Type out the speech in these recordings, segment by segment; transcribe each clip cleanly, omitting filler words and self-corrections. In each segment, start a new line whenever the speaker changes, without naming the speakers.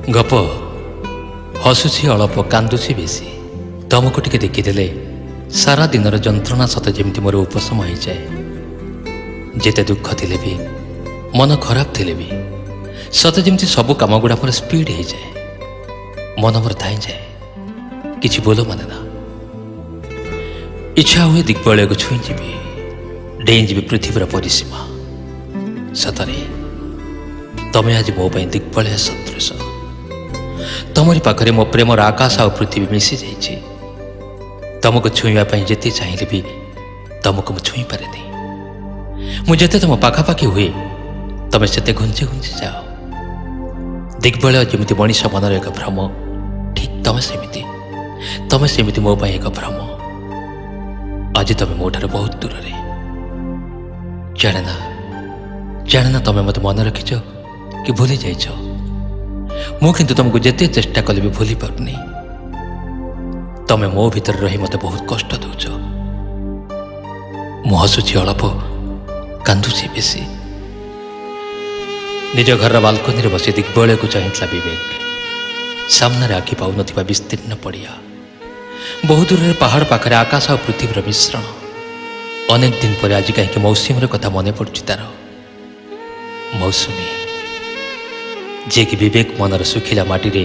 ଗପ ହସୁଛି ଅଳପ କାନ୍ଦୁଛି ବେଶୀ। ତମକୁ ଟିକେ ଦେଖିଦେଲେ ସାରା ଦିନର ଯନ୍ତ୍ରଣା ସତେ ଯେମିତି ମୋର ଉପଶମ ହୋଇଯାଏ। ଯେତେ ଦୁଃଖ ଥିଲେ ବି ମନ ଖରାପ ଥିଲେ ବି ସତେ ଯେମିତି ସବୁ କାମଗୁଡ଼ା ମୋର ସ୍ପିଡ୍ ହେଇଯାଏ। ମନ ମୋର ଧାଇଁଯାଏ, କିଛି ବୋଲ ମାନେ ନା। ଇଚ୍ଛା ହୁଏ ଦିଗ୍ବଳୟକୁ ଛୁଇଁଯିବି, ଡେଇଁଯିବି ପୃଥିବୀର ପରିସୀମା। ସତରେ ତମେ ଆଜି ମୋ ପାଇଁ ଦିଗ୍ବଳୟ ସଦୃଶ। ତମରି ପାଖରେ ମୋ ପ୍ରେମର ଆକାଶ ଆଉ ପୃଥିବୀ ମିଶି ଯାଇଛି। ତମକୁ ଛୁଇଁବା ପାଇଁ ଯେତେ ଚାହିଁଲେ ବି ତମକୁ ମୁଁ ଛୁଇଁ ପାରେନି। ମୁଁ ଯେତେ ତମ ପାଖାପାଖି ହୁଏ ତମେ ସେତେ ଘୁଞ୍ଚି ଘୁଞ୍ଚି ଯାଅ। ଦିଗ୍ବଳୟ ଯେମିତି ମଣିଷ ମନର ଏକ ଭ୍ରମ, ଠିକ୍ ତମେ ସେମିତି ମୋ ପାଇଁ ଏକ ଭ୍ରମ। ଆଜି ତମେ ମୋ ଠାରୁ ବହୁତ ଦୂରରେ। ଜାଣେ ନା ତମେ ମୋତେ ମନେ ରଖିଛ କି ଭୁଲି ଯାଇଛ। ମୁଁ କିନ୍ତୁ ତମକୁ ଯେତେ ଚେଷ୍ଟା କଲେ ବି ଭୁଲି ପାରୁନି। ତମେ ମୋ ଭିତରେ ରହି ମୋତେ ବହୁତ କଷ୍ଟ ଦେଉଛ। ମୁଁ ହସୁଛି ଅଳପ, କାନ୍ଦୁଛି ବେଶୀ। ନିଜ ଘରର ବାଲକୋନିରେ ବସି ଦିଗ୍ବଳୟକୁ ଚାହିଁଥିଲା ବିବେକ। ସାମ୍ନାରେ ଆଖି ପାଉନଥିବା ବିସ୍ତୀର୍ଣ୍ଣ ପଡ଼ିଆ, ବହୁ ଦୂରରେ ପାହାଡ଼ ପାଖରେ ଆକାଶ ଆଉ ପୃଥିବୀର ମିଶ୍ରଣ। ଅନେକ ଦିନ ପରେ ଆଜି କାହିଁକି ମୌସୁମୀର କଥା ମନେ ପଡ଼ୁଛି ତାର। ମୌସୁମୀ ଯିଏକି ବିବେକ ମନର ଶୁଖିଲା ମାଟିରେ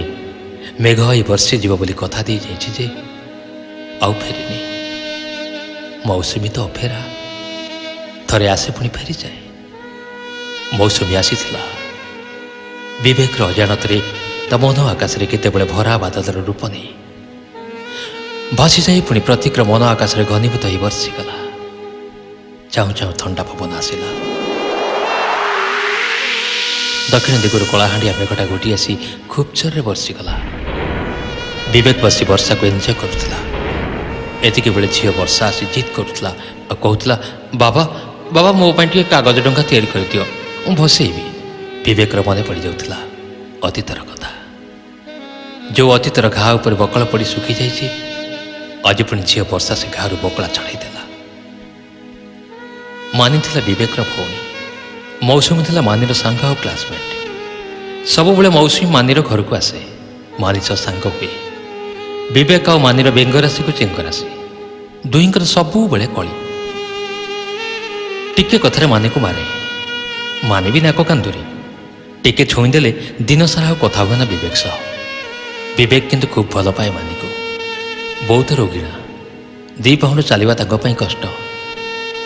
ମେଘ ହୋଇ ବର୍ଷିଯିବ ବୋଲି କଥା ଦେଇଯାଇଛି ଯେ ଆଉ ଫେରିନି। ମୌସୁମୀ ତ ଅଫେରା, ଥରେ ଆସେ ପୁଣି ଫେରିଯାଏ। ମୌସୁମୀ ଆସିଥିଲା ବିବେକର ଅଜାଣତରେ ତା ମନ ଆକାଶରେ କେତେବେଳେ ଭରା ବାଦଲର ରୂପ ନେଇ ଭାସିଯାଇ ପୁଣି ପ୍ରତୀକର ମନ ଆକାଶରେ ଘନୀଭୂତ ହୋଇ ବର୍ଷିଗଲା। ଚାହୁଁ ଚାହୁଁ ଥଣ୍ଡା ପବନ ଆସିଲା। ଦକ୍ଷିଣ ଦିଗରୁ କଳାହାଣ୍ଡିଆ ମେଘଟା ଗୋଟି ଆସି ଖୁବ୍ ଜୋରରେ ବର୍ଷିଗଲା। ବିବେକ ବସି ବର୍ଷାକୁ ଏନ୍ଜୟ କରୁଥିଲା। ଏତିକିବେଳେ ଝିଅ ବର୍ଷା ଆସି ଜିଦ୍ କରୁଥିଲା ଆଉ କହୁଥିଲା, ବାବା ମୋ ପାଇଁ ଟିକେ କାଗଜ ଡଙ୍ଗା ତିଆରି କରିଦିଅ, ମୁଁ ଭସେଇବି। ବିବେକର ମନେ ପଡ଼ିଯାଉଥିଲା ଅତୀତର କଥା। ଯେଉଁ ଅତୀତର ଘା ଉପରେ ବକଳ ପଡ଼ି ଶୁଖିଯାଇଛି, ଆଜି ପୁଣି ଝିଅ ବର୍ଷା ସେ ଘାରୁ ବକଳା ଚଢ଼ାଇ ଦେଲା। ମାନି ଥିଲା ବିବେକର ଭଉଣୀ। ମୌସୁମୀ ଥିଲା ମାନିର ସାଙ୍ଗ ଆଉ କ୍ଲାସମେଟ୍। ସବୁବେଳେ ମୌସୁମୀ ମାନିର ଘରକୁ ଆସେ, ମାନି ସହ ସାଙ୍ଗ ହୁଏ। ବିବେକ ଆଉ ମାନିର ବେଙ୍ଗ ରାଶିକୁ ଚେଙ୍ଗ ରାଶି, ଦୁହିଁଙ୍କର ସବୁବେଳେ କଳି। ଟିକେ କଥାରେ ମାନିକୁ ମାରେ, ମାନି ବି ନାକ କାନ୍ଦୁରି। ଟିକେ ଛୁଇଁଦେଲେ ଦିନସାରା ଆଉ କଥା ହୁଏ ନା ବିବେକ ସହ। ବିବେକ କିନ୍ତୁ ଖୁବ୍ ଭଲ ପାଏ ମାନିକୁ। ବହୁତ ରୋଗିଣା, 2 ପାହୁଣ୍ଡ ଚାଲିବା ତାଙ୍କ ପାଇଁ କଷ୍ଟ।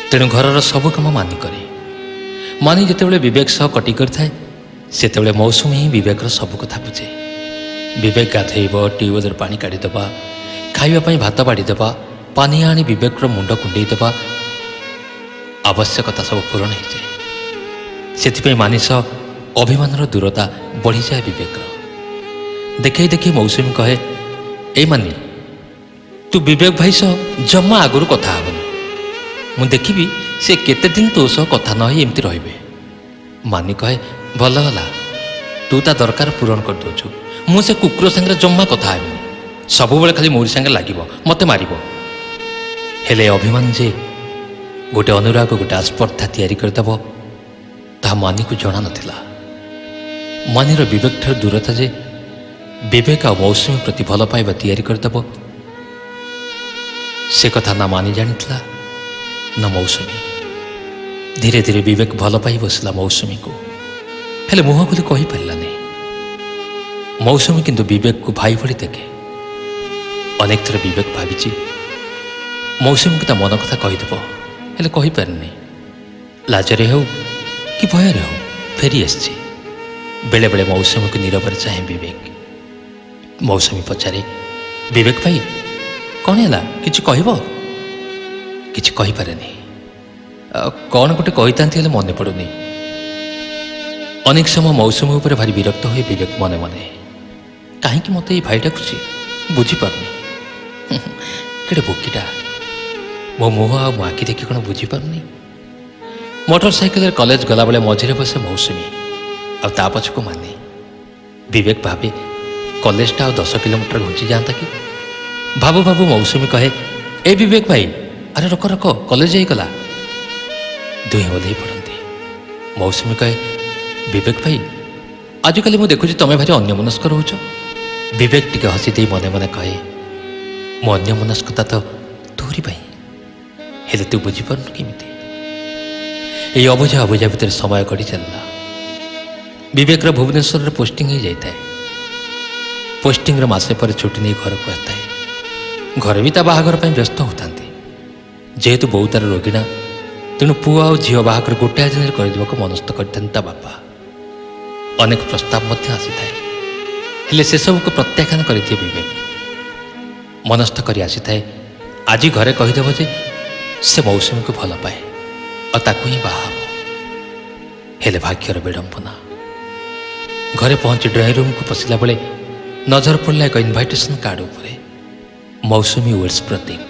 ତେଣୁ ଘରର ସବୁ କାମ ମାନି କରେ। ମାନି ଯେତେବେଳେ ବିବେକ ସହ କଟି କରିଥାଏ, ସେତେବେଳେ ମୌସୁମୀ ହିଁ ବିବେକର ସବୁ କଥା ବୁଝେ। ବିବେକ ଗାଧୋଇବ, ଟ୍ୟୁବୱେଲ୍ରୁ ପାଣି କାଢ଼ିଦେବା, ଖାଇବା ପାଇଁ ଭାତ ବାଢ଼ିଦେବା, ପାନି ଆଣି ବିବେକର ମୁଣ୍ଡ କୁଣ୍ଡେଇ ଦେବା, ଆବଶ୍ୟକତା ସବୁ ପୂରଣ ହୋଇଯାଏ। ସେଥିପାଇଁ ମାନି ସହ ଅଭିମାନର ଦୂରତା ବଢ଼ିଯାଏ ବିବେକର। ଦେଖେଇ ଦେଖେଇ ମୌସୁମୀ କହେ, ଏଇ ମାନି, ତୁ ବିବେକ ଭାଇ ସହ ଜମା ଆଗରୁ କଥା ହେବନି। ମୁଁ ଦେଖିବି ସେ କେତେ ଦିନ ତୋ ସହ କଥା ନ ହେଇ ଏମିତି ରହିବେ। ମାନି କହେ, ଭଲ ହେଲା, ତୁ ତା ଦରକାର ପୂରଣ କରିଦେଉଛୁ। ମୁଁ ସେ କୁକୁର ସାଙ୍ଗରେ ଜମା କଥା ହେବିନି। ସବୁବେଳେ ଖାଲି ମୋରି ସାଙ୍ଗରେ ଲାଗିବ, ମୋତେ ମାରିବ। ହେଲେ ଅଭିମାନ ଯେ ଗୋଟେ ଅନୁରାଗ, ଗୋଟେ ଆସ୍ପର୍ଦ୍ଧା ତିଆରି କରିଦେବ, ତାହା ମାନିକୁ ଜଣା ନଥିଲା। ମାନିର ବିବେକଠାରୁ ଦୂରତା ଯେ ବିବେକ ଆଉ ମୌସୁମୀ ପ୍ରତି ଭଲ ପାଇବା ତିଆରି କରିଦେବ, ସେ କଥା ନା ମାନି ଜାଣିଥିଲା ନା ମୌସୁମୀ। ଧୀରେ ଧୀରେ ବିବେକ ଭଲ ପାଇ ବସିଲା ମୌସୁମୀକୁ, ହେଲେ ମୁହଁ ଖୋଲି କହିପାରିଲାନି। ମୌସୁମୀ କିନ୍ତୁ ବିବେକକୁ ଭାଇ ଭଳି ଦେଖେ। ଅନେକ ଥର ବିବେକ ଭାବିଛି ମୌସୁମୀକୁ ତା ମନ କଥା କହିଦେବ, ହେଲେ କହିପାରିନି। ଲାଜରେ ହେଉ କି ଭୟରେ ହେଉ ଫେରି ଆସିଛି। ବେଳେବେଳେ ମୌସୁମୀକୁ ନୀରବରେ ଚାହେଁ ବିବେକ। ମୌସୁମୀ ପଚାରେ, ବିବେକ ଭାଇ କ'ଣ ହେଲା, କିଛି କହିବ? କିଛି କହିପାରେନି। କ'ଣ ଗୋଟେ କହିଥାନ୍ତି, ହେଲେ ମନେ ପଡ଼ୁନି। ଅନେକ ସମୟ ମୌସୁମୀ ଉପରେ ଭାରି ବିରକ୍ତ ହୁଏ ବିବେକ ମନେ ମନେ। କାହିଁକି ମୋତେ ଏଇ ଭାଇ ଡାକୁଛି ବୁଝିପାରୁନି। କେଡ଼େ ବୋକିଟା, ମୋ ମୁହଁ ଆଉ ମୋ ଆଖି ଦେଖି କ'ଣ ବୁଝିପାରୁନି? ମୋଟର ସାଇକେଲରେ କଲେଜ ଗଲାବେଳେ ମଝିରେ ବସେ ମୌସୁମୀ ଆଉ ତା ପଛକୁ ମାନି। ବିବେକ ଭାବେ କଲେଜଟା ଆଉ 10 କିଲୋମିଟର ଘୁଞ୍ଚି ଯାଆନ୍ତା କି। ଭାବୁ ଭାବୁ ମୌସୁମୀ କହେ, ଏ ବିବେକ ଭାଇ, ଆରେ ରକ କଲେଜ ହେଇଗଲା। ଦୁହେଁ ଓହ୍ଲେଇ ପଡ଼ନ୍ତି। ମୌସୁମୀ କହେ, ବିବେକ ଭାଇ ଆଜିକାଲି ମୁଁ ଦେଖୁଛି ତମେ ଭାରି ଅନ୍ୟମନସ୍କ ରହୁଛ। ବିବେକ ଟିକେ ହସି ଦେଇ ମନେ ମନେ କହେ, ମୋ ଅନ୍ୟମନସ୍କତା ତ ତୋରି ପାଇଁ, ହେଲେ ତୁ ବୁଝିପାରୁନୁ କେମିତି? ଏହି ଅବୁଝା ଅବୁଝା ଭିତରେ ସମୟ ଗଡ଼ି ଚାଲିଲା। ବିବେକର ଭୁବନେଶ୍ୱରରେ ପୋଷ୍ଟିଂ ହୋଇଯାଇଥାଏ। ପୋଷ୍ଟିଂର ମାସେ ପରେ ଛୁଟି ନେଇ ଘରକୁ ଆସିଥାଏ। ଘରେ ବି ତା ବାହାଘର ପାଇଁ ବ୍ୟସ୍ତ ହେଉଥାନ୍ତି। ଯେହେତୁ ବୋଉ ତାର ରୋଗିଣା, ତେଣୁ ପୁଅ ଆଉ ଝିଅ ବାହାଘର ଗୋଟାଏ ଦିନରେ କରିଦେବାକୁ ମନସ୍ଥ କରିଥାନ୍ତି ତା ବାପା। ଅନେକ ପ୍ରସ୍ତାବ ମଧ୍ୟ ଆସିଥାଏ, ହେଲେ ସେସବୁକୁ ପ୍ରତ୍ୟାଖ୍ୟାନ କରିଦିଏ ବିବେକ। ମନସ୍ଥ କରି ଆସିଥାଏ, ଆଜି ଘରେ କହିଦେବ ଯେ ସେ ମୌସୁମୀକୁ ଭଲ ପାଏ ଆଉ ତାକୁ ହିଁ ବାହା ହେବ। ହେଲେ ଭାଗ୍ୟର ବିଡ଼ମ୍ବନା। ଘରେ ପହଞ୍ଚି ଡ୍ରଇଂ ରୁମ୍କୁ ପଶିଲା ବେଳେ ନଜର ପଡ଼ିଲା ଏକ ଇନଭାଇଟେସନ୍ କାର୍ଡ଼ ଉପରେ। ମୌସୁମୀ ୱେଲ୍ସ ପ୍ରତୀକ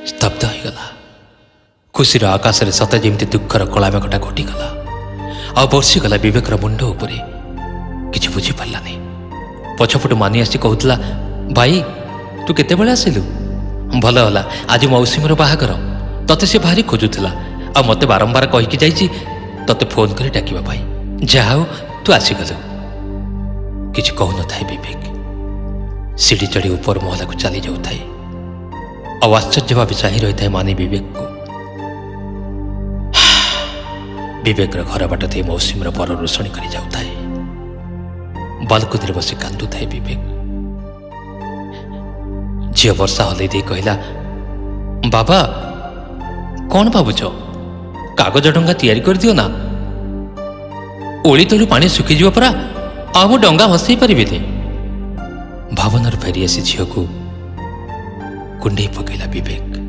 ସ୍ତବ୍ଧ ହୋଇଗଲା। ଖୁସିର ଆକାଶରେ ସତେ ଯେମିତି ଦୁଃଖର କଳାମେଘଟା ଘଟିଗଲା ଆଉ ବର୍ଷିଗଲା ବିବେକର ମୁଣ୍ଡ ଉପରେ। କିଛି ବୁଝିପାରିଲାନି। ପଛପଟୁ ମାନି ଆସି କହୁଥିଲା, ଭାଇ ତୁ କେତେବେଳେ ଆସିଲୁ? ଭଲ ହେଲା, ଆଜି ମୌସୁମୀର ବାହାଘର। ତତେ ସେ ଭାରି ଖୋଜୁଥିଲା ଆଉ ମୋତେ ବାରମ୍ବାର କହିକି ଯାଇଛି ତତେ ଫୋନ୍ କରି ଡାକିବା ପାଇଁ। ଯାହା ହଉ ତୁ ଆସିଗଲୁ। କିଛି କହୁନଥାଏ ବିବେକ। ସିଡ଼ି ଚଢ଼ି ଉପର ମହଲାକୁ ଚାଲି ଯାଉଥାଏ ଆଉ ଆଶ୍ଚର୍ଯ୍ୟ ଭାବେ ଚାହିଁ ରହିଥାଏ ମାନି ବିବେକକୁ। ବିବେକର ଘର ବାଟ ଦେଇ ମୌସୁମୀର ପର ରୋଷଣୀ କରି ଯାଉଥାଏ। ବାଲକୁନିରେ ବସି କାନ୍ଦୁଥାଏ ବିବେକ। ଝିଅ ବର୍ଷା ହଲେଇ ଦେଇ କହିଲା, ବାବା କ'ଣ ଭାବୁଛ? କାଗଜ ଡଙ୍ଗା ତିଆରି କରିଦିଅ ନା। ଓଳି ତଳୁ ପାଣି ଶୁଖିଯିବ ପରା, ଆଉ ମୁଁ ଡଙ୍ଗା ଭସେଇ ପାରିବିନି। ଭାବନାରୁ ଫେରିଆସି ଝିଅକୁ କୁଣ୍ଡେଇ ପକାଇଲା ବିବେକ।